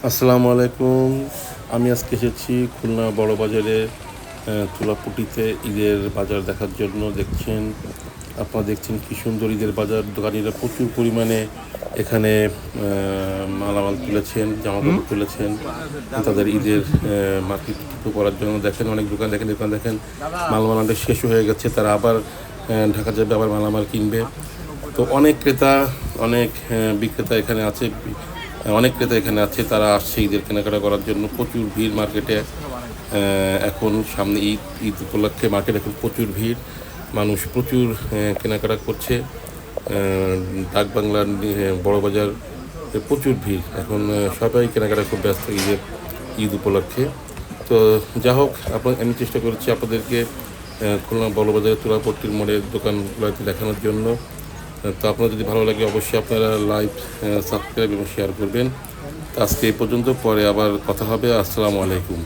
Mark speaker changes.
Speaker 1: আসসালামু আলাইকুম। আমি আজকে এসেছি খুলনা বড় বাজারে তুলাপুটিতে ঈদের বাজার দেখার জন্য। আপনারা দেখছেন কি সুন্দর ঈদের বাজার। দোকানিরা প্রচুর পরিমাণে এখানে মালামাল তুলেছেন, জামাকাপড় তুলেছেন তাদের ঈদের মার্কেট করার জন্য। দেখেন অনেক দোকান দেখেন মালামাল অনেক শেষ হয়ে গেছে, তারা আবার ঢাকা যাবে, আবার মালামাল কিনবে। তো অনেক ক্রেতা, অনেক বিক্রেতা এখানে আছে, অনেক ক্রেতা এখানে আছে, তারা আসছে ঈদের কেনাকাটা করার জন্য। প্রচুর ভিড় মার্কেটে। এখন সামনে ঈদ উপলক্ষে মার্কেটে এখন প্রচুর ভিড়, মানুষ প্রচুর কেনাকাটা করছে। ডাকবাংলার বড় বাজার প্রচুর ভিড় এখন, সবাই কেনাকাটা খুব ব্যস্ত ঈদ উপলক্ষে। তো যা হোক, আমি চেষ্টা করেছি আপনাদেরকে খুলনা বড় বাজারের তুলাপট্টির মোড়ের দোকানগুলোতে দেখানোর জন্য। তো আপনার যদি ভালো লাগে অবশ্যই আপনারা লাইক, সাবস্ক্রাইব এবং শেয়ার করবেন। তো আজকে এই পর্যন্ত, পরে আবার কথা হবে। আসসালামু আলাইকুম।